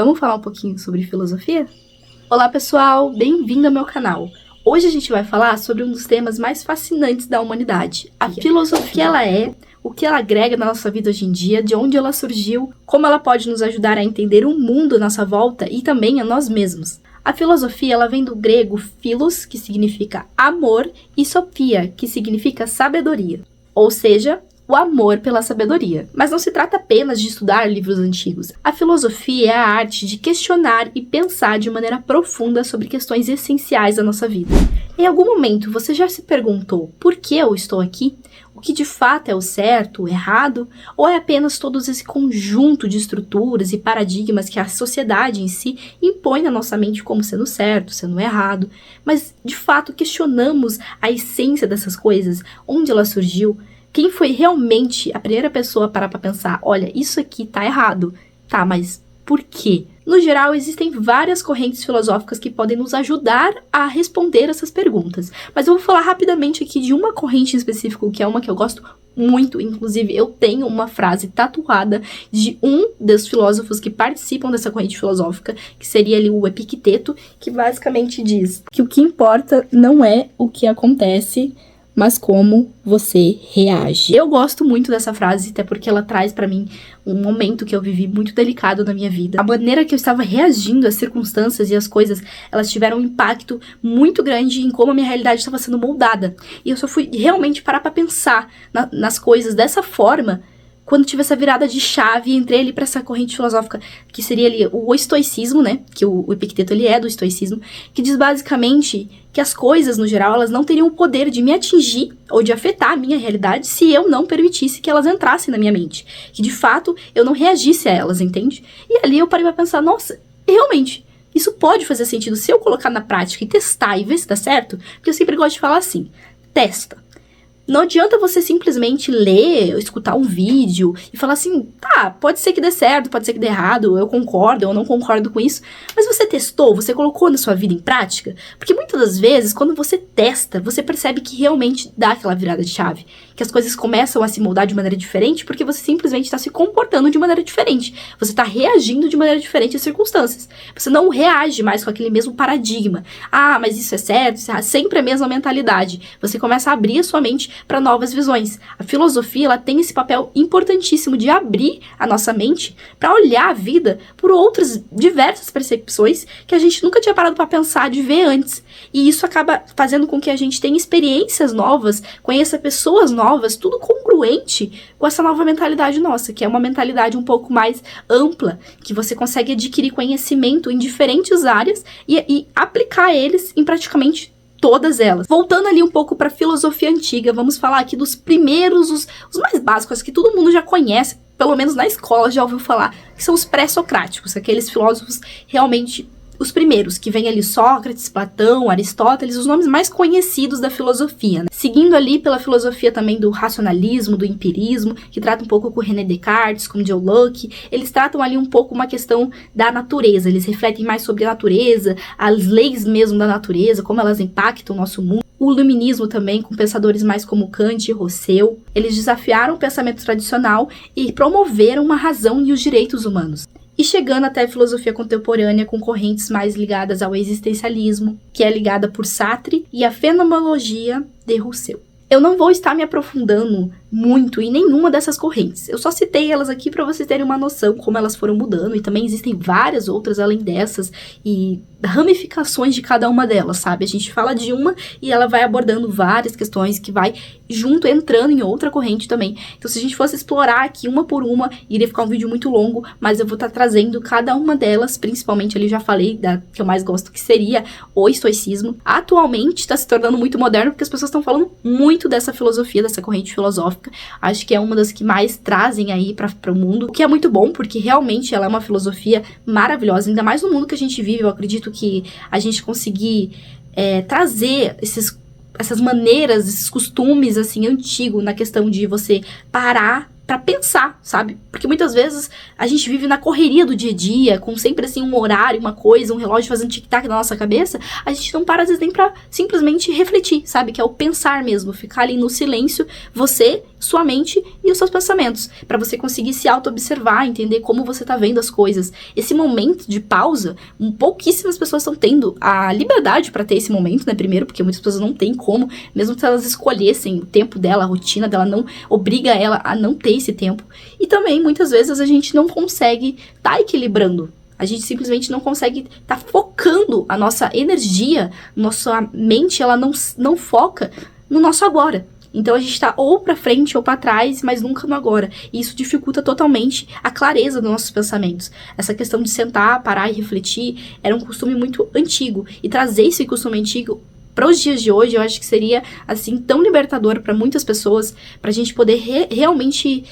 Vamos falar um pouquinho sobre filosofia? Olá pessoal, bem-vindo ao meu canal. Hoje a gente vai falar sobre um dos temas mais fascinantes da humanidade. A filosofia, o que ela é, o que ela agrega na nossa vida hoje em dia, de onde ela surgiu, como ela pode nos ajudar a entender o mundo à nossa volta e também a nós mesmos. A filosofia ela vem do grego philos, que significa amor, e sophia, que significa sabedoria. Ou seja, o amor pela sabedoria. Mas não se trata apenas de estudar livros antigos. A filosofia é a arte de questionar e pensar de maneira profunda sobre questões essenciais da nossa vida. Em algum momento você já se perguntou por que eu estou aqui? O que de fato é o certo, o errado? Ou é apenas todo esse conjunto de estruturas e paradigmas que a sociedade em si impõe na nossa mente como sendo certo, sendo errado? Mas de fato questionamos a essência dessas coisas, onde ela surgiu? Quem foi realmente a primeira pessoa a parar para pensar, olha, isso aqui tá errado. Tá, mas por quê? No geral, existem várias correntes filosóficas que podem nos ajudar a responder essas perguntas. Mas eu vou falar rapidamente aqui de uma corrente em específico, que é uma que eu gosto muito. Inclusive, eu tenho uma frase tatuada de um dos filósofos que participam dessa corrente filosófica, que seria ali o Epicteto, que basicamente diz que o que importa não é o que acontece, mas como você reage. Eu gosto muito dessa frase, até porque ela traz pra mim um momento que eu vivi muito delicado na minha vida. A maneira que eu estava reagindo às circunstâncias e às coisas, elas tiveram um impacto muito grande em como a minha realidade estava sendo moldada. E eu só fui realmente parar pra pensar nas coisas dessa forma quando tive essa virada de chave e entrei ali para essa corrente filosófica, que seria ali o estoicismo, né? Que o Epicteto, ele é do estoicismo, que diz basicamente que as coisas, no geral, elas não teriam o poder de me atingir ou de afetar a minha realidade se eu não permitisse que elas entrassem na minha mente. Que, de fato, eu não reagisse a elas, entende? E ali eu parei pra pensar, nossa, realmente, isso pode fazer sentido se eu colocar na prática e testar e ver se dá certo? Porque eu sempre gosto de falar assim, testa. Não adianta você simplesmente ler, escutar um vídeo e falar assim, tá, pode ser que dê certo, pode ser que dê errado, eu concordo, eu não concordo com isso, mas você testou, você colocou na sua vida em prática? Porque muitas das vezes, quando você testa, você percebe que realmente dá aquela virada de chave, que as coisas começam a se moldar de maneira diferente porque você simplesmente está se comportando de maneira diferente, você está reagindo de maneira diferente às circunstâncias, você não reage mais com aquele mesmo paradigma, ah, mas isso é certo, isso é sempre a mesma mentalidade, você começa a abrir a sua mente para novas visões. A filosofia, ela tem esse papel importantíssimo de abrir a nossa mente para olhar a vida por outras diversas percepções que a gente nunca tinha parado para pensar, de ver antes. E isso acaba fazendo com que a gente tenha experiências novas, conheça pessoas novas, tudo congruente com essa nova mentalidade nossa, que é uma mentalidade um pouco mais ampla, que você consegue adquirir conhecimento em diferentes áreas e aplicar eles em praticamente todas elas. Voltando ali um pouco para a filosofia antiga, vamos falar aqui dos primeiros, os mais básicos, que todo mundo já conhece, pelo menos na escola já ouviu falar, que são os pré-socráticos, aqueles filósofos realmente os primeiros, que vem ali Sócrates, Platão, Aristóteles, os nomes mais conhecidos da filosofia, né? Seguindo ali pela filosofia também do racionalismo, do empirismo, que trata um pouco com René Descartes, com John Locke, eles tratam ali um pouco uma questão da natureza, eles refletem mais sobre a natureza, as leis mesmo da natureza, como elas impactam o nosso mundo. O iluminismo também, com pensadores mais como Kant e Rousseau, eles desafiaram o pensamento tradicional e promoveram uma razão e os direitos humanos. E chegando até a filosofia contemporânea com correntes mais ligadas ao existencialismo, que é ligada por Sartre, e a fenomenologia de Rousseau. Eu não vou estar me aprofundando muito em nenhuma dessas correntes. Eu só citei elas aqui para vocês terem uma noção como elas foram mudando, e também existem várias outras além dessas e ramificações de cada uma delas, sabe? A gente fala de uma e ela vai abordando várias questões que vai junto entrando em outra corrente também. Então, se a gente fosse explorar aqui uma por uma, iria ficar um vídeo muito longo, mas eu vou estar trazendo cada uma delas, principalmente ali já falei da que eu mais gosto, que seria o estoicismo. Atualmente está se tornando muito moderno porque as pessoas estão falando muito dessa filosofia, dessa corrente filosófica. Acho que é uma das que mais trazem aí para o mundo, o que é muito bom, porque realmente ela é uma filosofia maravilhosa, ainda mais no mundo que a gente vive. Eu acredito que a gente conseguir trazer essas maneiras, esses costumes assim antigos na questão de você parar pra pensar, sabe? Porque muitas vezes a gente vive na correria do dia a dia, com sempre assim um horário, uma coisa, um relógio fazendo tic-tac na nossa cabeça, a gente não para às vezes nem pra simplesmente refletir, sabe? Que é o pensar mesmo, ficar ali no silêncio, você, sua mente e os seus pensamentos, pra você conseguir se auto-observar, entender como você tá vendo as coisas. Esse momento de pausa, pouquíssimas pessoas estão tendo a liberdade pra ter esse momento, né? Primeiro, porque muitas pessoas não têm como, mesmo se elas escolhessem o tempo dela, a rotina dela não obriga ela a não ter esse tempo. E também, muitas vezes, a gente não consegue tá equilibrando. A gente simplesmente não consegue tá focando a nossa energia, nossa mente, ela não foca no nosso agora. Então a gente tá ou pra frente ou pra trás, mas nunca no agora. E isso dificulta totalmente a clareza dos nossos pensamentos. Essa questão de sentar, parar e refletir era um costume muito antigo. E trazer esse costume antigo para os dias de hoje, eu acho que seria, assim, tão libertador para muitas pessoas, pra gente poder realmente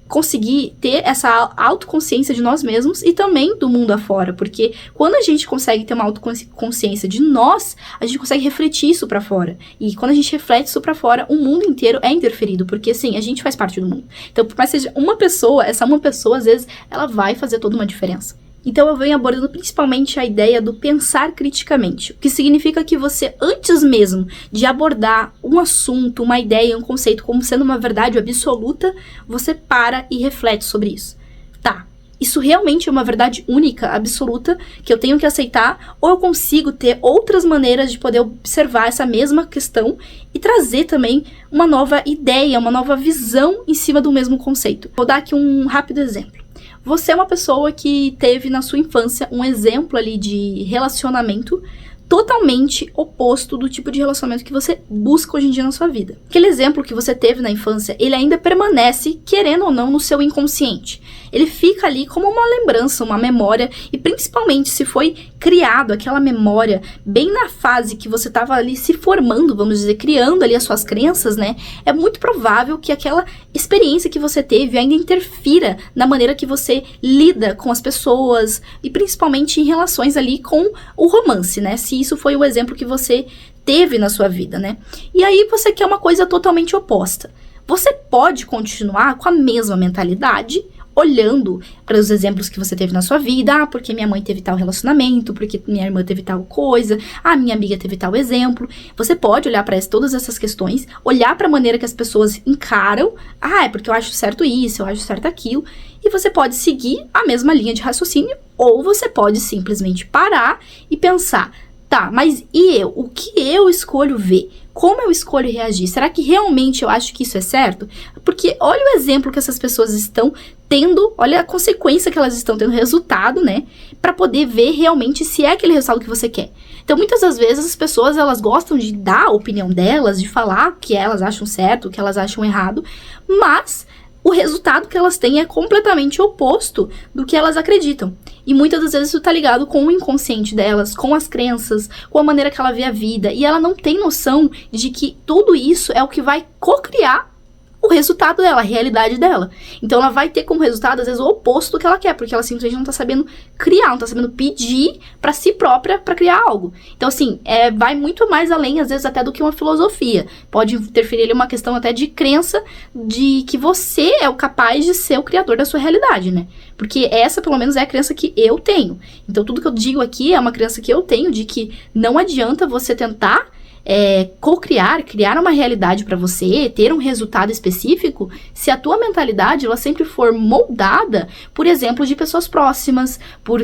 conseguir ter essa autoconsciência de nós mesmos e também do mundo afora, porque quando a gente consegue ter uma autoconsciência de nós, a gente consegue refletir isso pra fora, e quando a gente reflete isso pra fora, o mundo inteiro é interferido, porque assim, a gente faz parte do mundo. Então, por mais que seja uma pessoa, essa uma pessoa, às vezes, ela vai fazer toda uma diferença. Então eu venho abordando principalmente a ideia do pensar criticamente, o que significa que você, antes mesmo de abordar um assunto, uma ideia, um conceito como sendo uma verdade absoluta, você para e reflete sobre isso. Tá, isso realmente é uma verdade única, absoluta, que eu tenho que aceitar, ou eu consigo ter outras maneiras de poder observar essa mesma questão e trazer também uma nova ideia, uma nova visão em cima do mesmo conceito. Vou dar aqui um rápido exemplo. Você é uma pessoa que teve na sua infância um exemplo ali de relacionamento totalmente oposto do tipo de relacionamento que você busca hoje em dia na sua vida. Aquele exemplo que você teve na infância, ele ainda permanece, querendo ou não, no seu inconsciente. Ele fica ali como uma lembrança, uma memória, e principalmente se foi criado aquela memória bem na fase que você estava ali se formando, vamos dizer, criando ali as suas crenças, né? É muito provável que aquela experiência que você teve ainda interfira na maneira que você lida com as pessoas e principalmente em relações ali com o romance, né? Se isso foi o exemplo que você teve na sua vida, né? E aí você quer uma coisa totalmente oposta. Você pode continuar com a mesma mentalidade, olhando para os exemplos que você teve na sua vida, porque minha mãe teve tal relacionamento, porque minha irmã teve tal coisa, minha amiga teve tal exemplo. Você pode olhar para todas essas questões, olhar para a maneira que as pessoas encaram, é porque eu acho certo isso, eu acho certo aquilo, e você pode seguir a mesma linha de raciocínio, ou você pode simplesmente parar e pensar, tá, mas e eu? O que eu escolho ver? Como eu escolho reagir? Será que realmente eu acho que isso é certo? Porque olha o exemplo que essas pessoas estão tendo, olha a consequência que elas estão tendo, resultado, né? Pra poder ver realmente se é aquele resultado que você quer. Então, muitas das vezes, as pessoas, elas gostam de dar a opinião delas, de falar o que elas acham certo, o que elas acham errado, mas o resultado que elas têm é completamente oposto do que elas acreditam. E muitas das vezes isso tá ligado com o inconsciente delas, com as crenças, com a maneira que ela vê a vida. E ela não tem noção de que tudo isso é o que vai co-criar o resultado dela, a realidade dela. Então ela vai ter como resultado, às vezes, o oposto do que ela quer, porque ela simplesmente não tá sabendo criar, não tá sabendo pedir pra si própria pra criar algo. Então, assim, vai muito mais além, às vezes, até do que uma filosofia. Pode interferir ali uma questão até de crença de que você é o capaz de ser o criador da sua realidade, né? Porque essa, pelo menos, é a crença que eu tenho. Então, tudo que eu digo aqui é uma crença que eu tenho de que não adianta você tentar co-criar, criar uma realidade para você, ter um resultado específico, se a tua mentalidade ela sempre for moldada por exemplos de pessoas próximas, por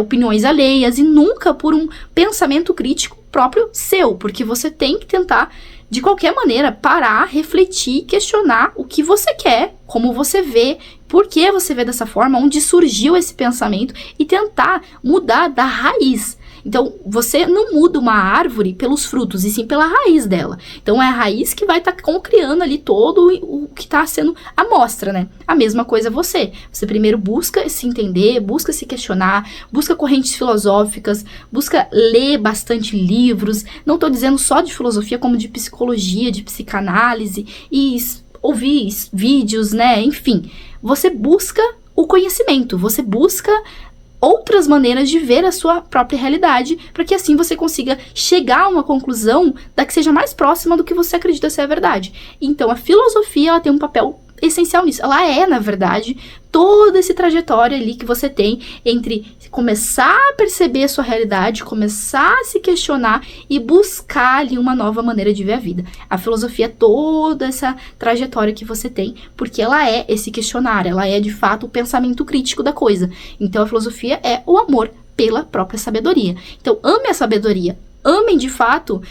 opiniões alheias e nunca por um pensamento crítico próprio seu, porque você tem que tentar de qualquer maneira parar, refletir, questionar o que você quer, como você vê, por que você vê dessa forma, onde surgiu esse pensamento e tentar mudar da raiz. Então, você não muda uma árvore pelos frutos, e sim pela raiz dela. Então, é a raiz que vai estar criando ali todo o que está sendo a amostra, né? A mesma coisa você. Você primeiro busca se entender, busca se questionar, busca correntes filosóficas, busca ler bastante livros. Não estou dizendo só de filosofia, como de psicologia, de psicanálise, e ouvir vídeos, né? Enfim, você busca o conhecimento, você busca outras maneiras de ver a sua própria realidade, para que assim você consiga chegar a uma conclusão da que seja mais próxima do que você acredita ser a verdade. Então, a filosofia ela tem um papel essencial nisso. Ela é, na verdade, toda essa trajetória ali que você tem entre começar a perceber a sua realidade, começar a se questionar e buscar ali uma nova maneira de ver a vida. A filosofia é toda essa trajetória que você tem, porque ela é esse questionar, ela é de fato o pensamento crítico da coisa. Então a filosofia é o amor pela própria sabedoria. Então ame a sabedoria. Amem de fato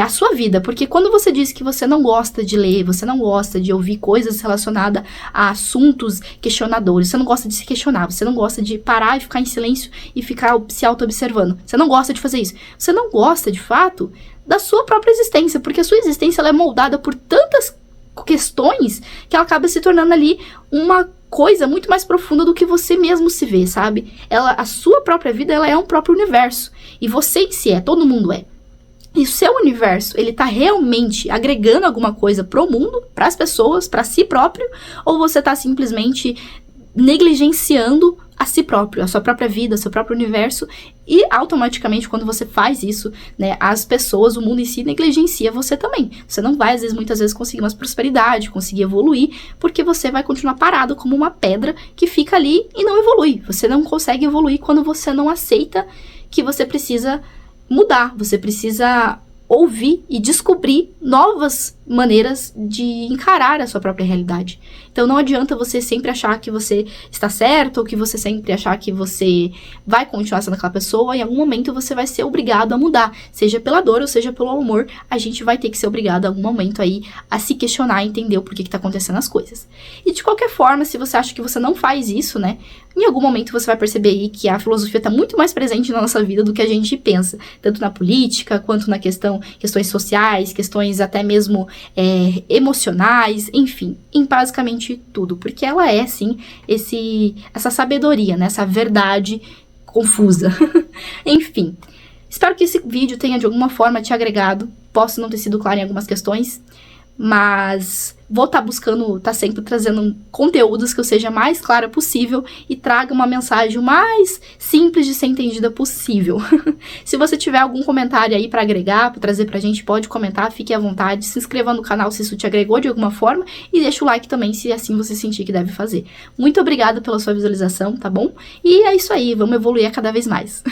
a sua vida, porque quando você diz que você não gosta de ler, você não gosta de ouvir coisas relacionadas a assuntos questionadores, você não gosta de se questionar, você não gosta de parar e ficar em silêncio e ficar se auto-observando, você não gosta de fazer isso, você não gosta de fato da sua própria existência, porque a sua existência ela é moldada por tantas questões que ela acaba se tornando ali uma coisa muito mais profunda do que você mesmo se vê, sabe? A sua própria vida, ela é um próprio universo. E você em si todo mundo é. E o seu universo, ele tá realmente agregando alguma coisa pro mundo, pras pessoas, pra si próprio, ou você tá simplesmente negligenciando a si próprio, a sua própria vida, o seu próprio universo, e automaticamente quando você faz isso, né, as pessoas, o mundo em si negligencia você também. Você não vai, muitas vezes, conseguir mais prosperidade, conseguir evoluir, porque você vai continuar parado como uma pedra que fica ali e não evolui. Você não consegue evoluir quando você não aceita que você precisa mudar, você precisa ouvir e descobrir novas maneiras de encarar a sua própria realidade. Então não adianta você sempre achar que você está certo, ou que você sempre achar que você vai continuar sendo aquela pessoa, em algum momento você vai ser obrigado a mudar, seja pela dor ou seja pelo amor, a gente vai ter que ser obrigado em algum momento aí a se questionar e entender o porquê que tá acontecendo as coisas. E de qualquer forma, se você acha que você não faz isso, né, em algum momento você vai perceber aí que a filosofia tá muito mais presente na nossa vida do que a gente pensa, tanto na política, quanto na questões sociais, questões até mesmo emocionais, enfim, em basicamente tudo, porque ela é, sim, essa sabedoria, né, essa verdade confusa. Enfim, espero que esse vídeo tenha de alguma forma te agregado, posso não ter sido claro em algumas questões, mas vou estar buscando, sempre trazendo conteúdos que eu seja mais clara possível e traga uma mensagem o mais simples de ser entendida possível. Se você tiver algum comentário aí para agregar, para trazer pra gente, pode comentar, fique à vontade, se inscreva no canal se isso te agregou de alguma forma e deixa o like também se assim você sentir que deve fazer. Muito obrigada pela sua visualização, tá bom? E é isso aí, vamos evoluir cada vez mais.